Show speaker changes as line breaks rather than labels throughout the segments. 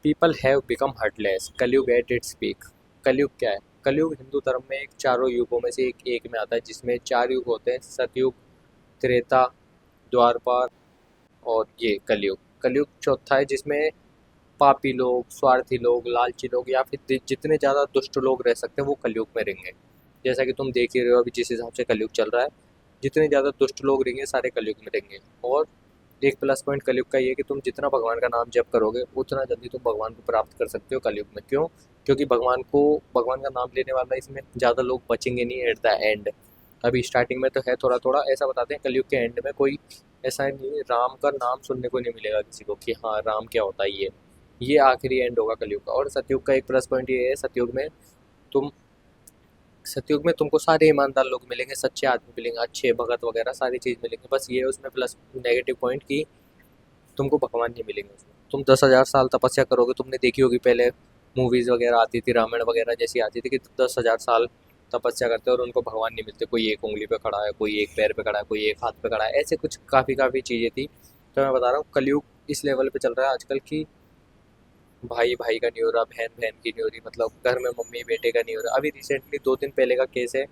People have become heartless, कलयुग at its peak. कलयुग क्या है? कलयुग हिंदू धर्म में एक चारों युगों में से एक में आता है, जिसमें चार युग होते हैं: सतयुग, त्रेता, द्वापर और ये कलयुग। कलयुग चौथा है, जिसमें पापी लोग, स्वार्थी लोग, लालची लोग या फिर जितने ज़्यादा दुष्ट लोग रह सकते हैं वो कलयुग में रहेंगे। जैसा कि तुम देख ही रहे हो अभी जिस हिसाब से कलयुग चल रहा है, जितने ज़्यादा दुष्ट लोग रहेंगे सारे कलयुग में रहेंगे। और एक प्लस पॉइंट कलयुग का ये है कि तुम जितना भगवान का नाम जप करोगे उतना जल्दी तुम भगवान को प्राप्त कर सकते हो कलयुग में। क्यों? क्योंकि भगवान का नाम लेने वाला इसमें ज़्यादा लोग बचेंगे नहीं एट द एंड। अभी स्टार्टिंग में तो है थोड़ा थोड़ा, ऐसा बताते हैं कलयुग के एंड में कोई ऐसा नहीं है, राम का नाम सुनने को नहीं मिलेगा किसी को कि हाँ राम क्या होता है ये आखिरी एंड होगा कलयुग का। और सतयुग का एक प्लस पॉइंट ये है, तुम सतयुग में तुमको सारे ईमानदार लोग मिलेंगे, सच्चे आदमी मिलेंगे, अच्छे भगत वगैरह सारी चीज़ मिलेंगे। बस ये है उसमें प्लस नेगेटिव पॉइंट की तुमको भगवान नहीं मिलेंगे उसमें। तुम 10,000 साल तपस्या करोगे, तुमने देखी होगी पहले मूवीज़ वगैरह आती थी, रामायण वगैरह जैसी आती थी कि 10,000 साल तपस्या करते हैं और उनको भगवान नहीं मिलते। कोई एक उंगली पे खड़ा है, कोई एक पैर पे खड़ा है, कोई एक हाथ पे खड़ा है, ऐसे कुछ काफ़ी काफ़ी चीज़ें थी। तो मैं बता रहा हूँ कलयुग इस लेवल पे चल रहा है आजकल की भाई भाई का नहीं हो रहा, बहन बहन की नहीं हो रही, मतलब घर में मम्मी बेटे का नहीं हो रहा। अभी रिसेंटली 2 दिन पहले का केस है।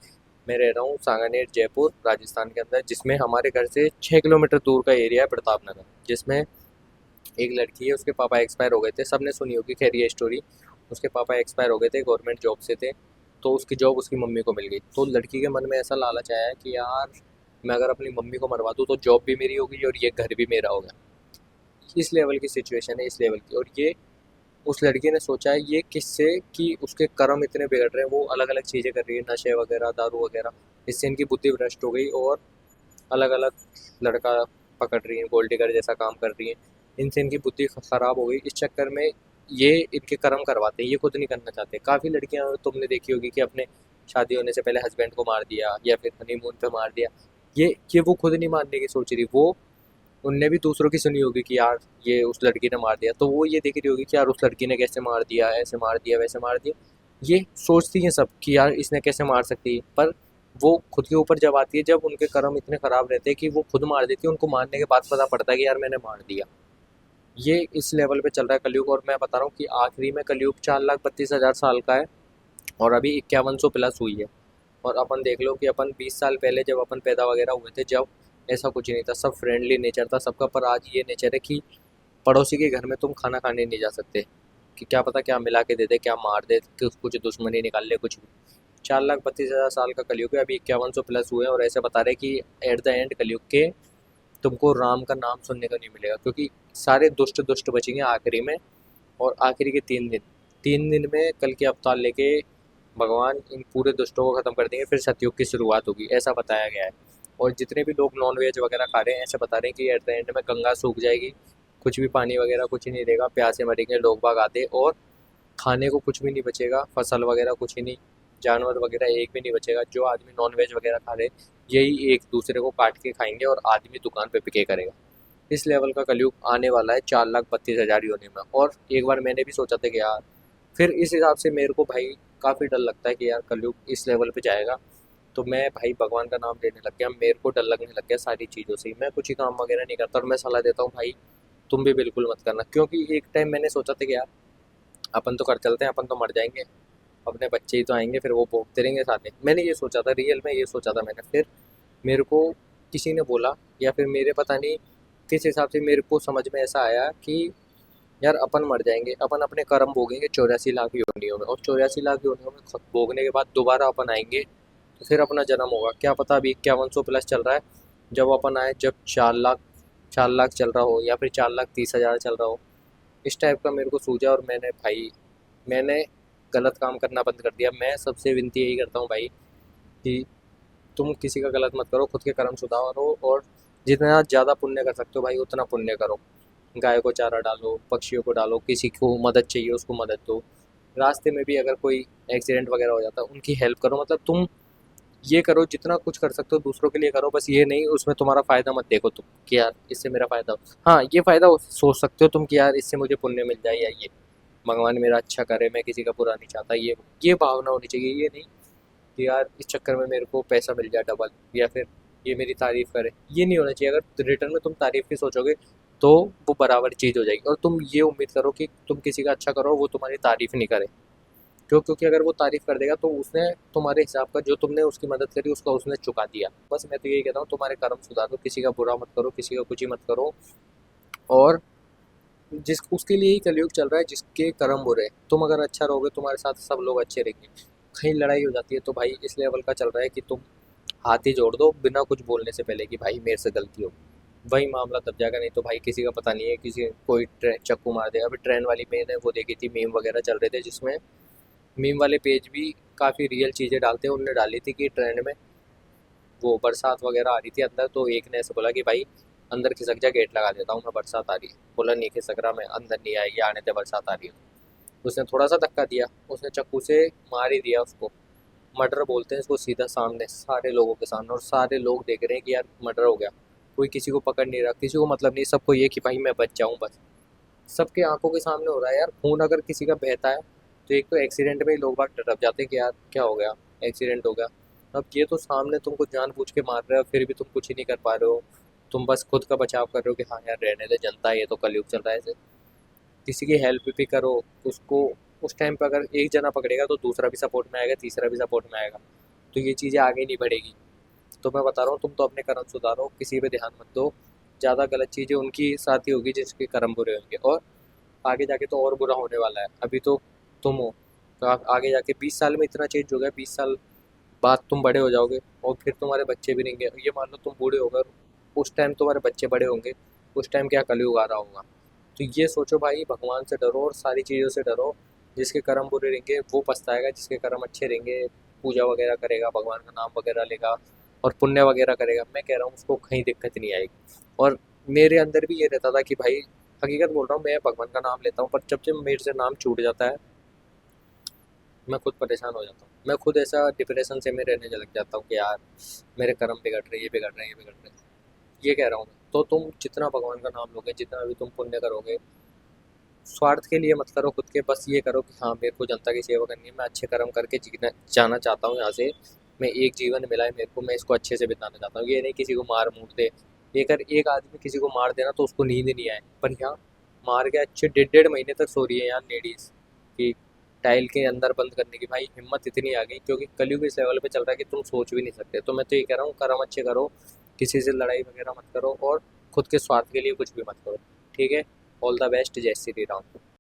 मैं रह रहा हूँ सांगानेर जयपुर राजस्थान के अंदर, जिसमें हमारे घर से 6 किलोमीटर दूर का एरिया है प्रताप नगर, जिसमें एक लड़की है, उसके पापा एक्सपायर हो गए थे। सबने सुनी होगी खैर ये स्टोरी। उसके पापा एक्सपायर हो गए थे, गवर्नमेंट जॉब से थे, तो उसकी जॉब उसकी मम्मी को मिल गई। तो लड़की के मन में ऐसा लालच आया कि यार मैं अगर अपनी मम्मी को मरवा दूँ तो जॉब भी मेरी होगी और ये घर भी मेरा होगा। इस लेवल की सिचुएशन है, इस लेवल की। और ये उस लड़की ने सोचा है ये किससे कि उसके कर्म इतने बिगड़ रहे हैं, वो अलग अलग चीज़ें कर रही है, नशे वगैरह, दारू वगैरह। इससे इनकी बुद्धि भ्रष्ट हो गई और अलग अलग लड़का पकड़ रही हैं, गोल्ड डिगर जैसा काम कर रही हैं। इनसे इनकी बुद्धि खराब हो गई। इस चक्कर में ये इनके कर्म करवाते हैं, ये खुद नहीं करना चाहते। काफ़ी लड़कियां तुमने देखी होगी कि अपने शादी होने से पहले हस्बैंड को मार दिया या फिर हनीमून पे मार दिया। ये वो खुद नहीं मारने की सोच रही, वो उनने भी दूसरों की सुनी होगी कि यार ये उस लड़की ने मार दिया, तो वो ये देख रही होगी कि यार उस लड़की ने कैसे मार दिया, ऐसे मार दिया, वैसे मार दिया। ये सोचती हैं सब कि यार इसने कैसे मार सकती है, पर वो खुद के ऊपर जब आती है, जब उनके कर्म इतने खराब रहते हैं कि वो खुद मार देती है, उनको मारने के बाद पता पड़ता है कि यार मैंने मार दिया। ये इस लेवल पे चल रहा है कलयुग। और मैं बता रहा हूँ कि आखिरी में कलयुग 4,32,000 साल का है और अभी 5100 प्लस हुई है। और अपन देख लो कि अपन 20 साल पहले जब अपन पैदा वगैरह हुए थे, जब ऐसा कुछ नहीं था, सब फ्रेंडली नेचर था सबका। पर आज ये नेचर है कि पड़ोसी के घर में तुम खाना खाने नहीं जा सकते कि क्या पता क्या मिला के दे दे, क्या मार दे, कुछ दुश्मनी निकाल ले, कुछ भी। 4,32,000 साल का कलयुग है, अभी 5100 प्लस हुए हैं और ऐसे बता रहे कि एट द एंड कलयुग के तुमको राम का नाम सुनने को नहीं मिलेगा, क्योंकि सारे दुष्ट दुष्ट बचेंगे आखिरी में। और आखिरी के 3 दिन में कल के अवतार लेके भगवान इन पूरे दुष्टों को खत्म कर देंगे, फिर सतयुग की शुरुआत होगी, ऐसा बताया गया है। और जितने भी लोग नॉन वेज वगैरह खा रहे हैं, ऐसे बता रहे हैं कि एट द एंड में गंगा सूख जाएगी, कुछ भी पानी वगैरह कुछ ही नहीं रहेगा, प्यासे मरेंगे लोग बाग आते, और खाने को कुछ भी नहीं बचेगा, फसल वगैरह कुछ ही नहीं, जानवर वगैरह एक भी नहीं बचेगा। जो आदमी नॉन वेज वगैरह खा रहे हैं यही एक दूसरे को काट के खाएंगे और आदमी दुकान पे बिके करेगा। इस लेवल का कलयुग आने वाला है 4,32,000 योनि में। और एक बार मैंने भी सोचा था कि यार, फिर इस हिसाब से मेरे को भाई काफ़ी डर लगता है कि यार कलयुग इस लेवल पे जाएगा। तो मैं भाई भगवान का नाम लेने लग गया, मेरे को डर लगने लग गया सारी चीज़ों से। मैं कुछ ही काम वगैरह नहीं करता और मैं सलाह देता हूँ भाई तुम भी बिल्कुल मत करना। क्योंकि एक टाइम मैंने सोचा था कि यार अपन तो कर चलते हैं, अपन तो मर जाएंगे, अपने बच्चे ही तो आएंगे, फिर वो भोगते रहेंगे साथ में। मैंने ये सोचा था, रियल में ये सोचा था मैंने। फिर मेरे को किसी ने बोला या फिर मेरे पता नहीं किस हिसाब से मेरे को समझ में ऐसा आया कि यार अपन मर जाएंगे, अपन अपने कर्म भोगेंगे 84 लाख योनियों में, और 84 लाख योनियों में भोगने के बाद दोबारा अपन आएंगे, तो फिर अपना जन्म होगा। क्या पता अभी 5100 प्लस चल रहा है, जब अपन आए जब 4 लाख चल रहा हो या फिर 4,30,000 चल रहा हो, इस टाइप का मेरे को सूझा। और मैंने गलत काम करना बंद कर दिया। मैं सबसे विनती यही करता हूँ भाई कि तुम किसी का गलत मत करो, खुद के कर्म सुधारो, और जितना ज़्यादा पुण्य कर सकते हो भाई उतना पुण्य करो। गाय को चारा डालो, पक्षियों को डालो, किसी को मदद चाहिए उसको मदद दो। रास्ते में भी अगर कोई एक्सीडेंट वगैरह हो जाता है उनकी हेल्प करो। मतलब तुम ये करो, जितना कुछ कर सकते हो दूसरों के लिए करो। बस ये नहीं उसमें तुम्हारा फ़ायदा मत देखो तुम कि यार इससे मेरा फ़ायदा हो। हाँ, ये फ़ायदा सोच सकते हो तुम कि यार इससे मुझे पुण्य मिल जाए, या ये भगवान मेरा अच्छा करे, मैं किसी का बुरा नहीं चाहता, ये भावना होनी चाहिए। ये नहीं कि यार इस चक्कर में मेरे को पैसा मिल जाए डबल, या फिर ये मेरी तारीफ़ करे, ये नहीं होना चाहिए। अगर रिटर्न में तुम तारीफ़ की सोचोगे तो वो बराबर चीज़ हो जाएगी। और तुम ये उम्मीद करो कि तुम किसी का अच्छा करो, वो तुम्हारी तारीफ़ नहीं करे। क्यों? क्योंकि अगर वो तारीफ़ कर देगा तो उसने तुम्हारे हिसाब का जो तुमने उसकी मदद करी उसका उसने चुका दिया। बस मैं तो यही कहता हूँ, तुम्हारे कर्म सुधारो, किसी का बुरा मत करो, किसी का कुछ ही मत करो। और जिस उसके लिए ही कलयुग चल रहा है, जिसके कर्म बुरे। तुम अगर अच्छा रहोगे, तुम्हारे साथ सब लोग अच्छे रहेंगे। कहीं लड़ाई हो जाती है तो भाई इस लेवल का चल रहा है कि तुम हाथ ही जोड़ दो बिना कुछ बोलने से पहले कि भाई मेरे से गलती हो। वही मामला दब जाएगा। नहीं तो भाई किसी का पता नहीं है, किसी कोई ट्रेन चक्कू मार दे। अभी ट्रेन वाली मैंने वो देखी थी, मीम वगैरह चल रहे थे जिसमें मीम वाले पेज भी काफ़ी रियल चीज़ें डालते हैं। उनने डाली थी कि ट्रेन में वो बरसात वगैरह आ रही थी अंदर, तो एक ने ऐसे बोला कि भाई अंदर खिसक जा, गेट लगा देता हूँ मैं, बरसात आ रही है। बोला नहीं खिसक रहा मैं, अंदर नहीं आएगी, आने दे, बरसात आ रही है। उसने थोड़ा सा धक्का दिया, उसने चक्कू से मार ही दिया उसको। मर्डर बोलते हैं इसको, सीधा सामने सारे लोगों के सामने, और सारे लोग देख रहे हैं कि यार मर्डर हो गया। कोई किसी को पकड़ नहीं रहा, किसी को मतलब नहीं, सबको ये कि भाई मैं बच जाऊँ बस। सबके आंखों के सामने हो रहा है यार। खून अगर किसी का बहता है तो एक तो एक्सीडेंट में ही लोग बाग डर जाते हैं कि यार क्या हो गया, एक्सीडेंट हो गया। अब ये तो सामने तुमको जानबूझ के मार रहे हो, फिर भी तुम कुछ ही नहीं कर पा रहे हो। तुम बस खुद का बचाव कर रहे हो कि हाँ यार रहने दे, जनता है, ये तो कलयुग चल रहा है ऐसे। किसी की हेल्प भी करो उसको। उस टाइम पे अगर एक जना पकड़ेगा तो दूसरा भी सपोर्ट में आएगा, तीसरा भी सपोर्ट में आएगा। तो ये चीज़ें आगे नहीं बढ़ेगी। तो मैं बता रहा हूँ, तुम तो अपने कर्म सुधारो, किसी पे ध्यान मत दो। ज़्यादा गलत चीज़ें उनकी साथ ही होगी जिसके कर्म बुरे होंगे। और आगे जाके तो और बुरा होने वाला है। अभी तो तुम हो, तो आगे जाके 20 साल में इतना चेंज हो गया, 20 साल बाद तुम बड़े हो जाओगे और फिर तुम्हारे बच्चे भी रहेंगे। ये मान लो तुम बूढ़े हो गए, उस टाइम तुम्हारे बच्चे बड़े होंगे, उस टाइम क्या कलयुग आ रहा होगा। तो ये सोचो भाई, भगवान से डरो और सारी चीज़ों से डरो। जिसके कर्म बुरे रहेंगे वो पछताएगा, जिसके कर्म अच्छे रहेंगे पूजा वगैरह करेगा, भगवान का नाम वगैरह लेगा और पुण्य वगैरह करेगा, मैं कह रहा हूँ उसको कहीं दिक्कत नहीं आएगी। और मेरे अंदर भी ये रहता था कि भाई, हकीकत बोल रहा हूँ, मैं भगवान का नाम लेता हूँ, पर जब जब मेरे से नाम छूट जाता है मैं खुद परेशान हो जाता हूँ। मैं खुद ऐसा डिप्रेशन से में रहने लग जाता हूँ कि यार मेरे कर्म बिगड़ रहे, ये बिगड़ रहे हैं, ये बिगड़ रहे हैं। ये कह रहा हूँ मैं। तो तुम जितना भगवान का नाम लोगे, जितना भी तुम पुण्य करोगे, स्वार्थ के लिए मत करो खुद के। बस ये करो कि हाँ मेरे को जनता की सेवा करनी है, मैं अच्छे कर्म करके जीना जाना चाहता हूँ यहाँ से। मैं एक जीवन मिला है मेरे को, मैं इसको अच्छे से बिताना चाहता हूँ। ये नहीं किसी को मार मूर दे। ये अगर एक आदमी किसी को मार देना तो उसको नींद नहीं आए, पर यहाँ मार के अच्छे 1.5 महीने तक सो रही है यार लेडीज़ कि टाइल के अंदर बंद करने की। भाई हिम्मत इतनी आ गई, क्योंकि कलयुग इस लेवल पे चल रहा है कि तुम सोच भी नहीं सकते। तो मैं तो ये कह रहा हूँ, कर्म अच्छे करो, किसी से लड़ाई वगैरह मत करो और खुद के स्वार्थ के लिए कुछ भी मत करो। ठीक है? All the best. जय श्री राम।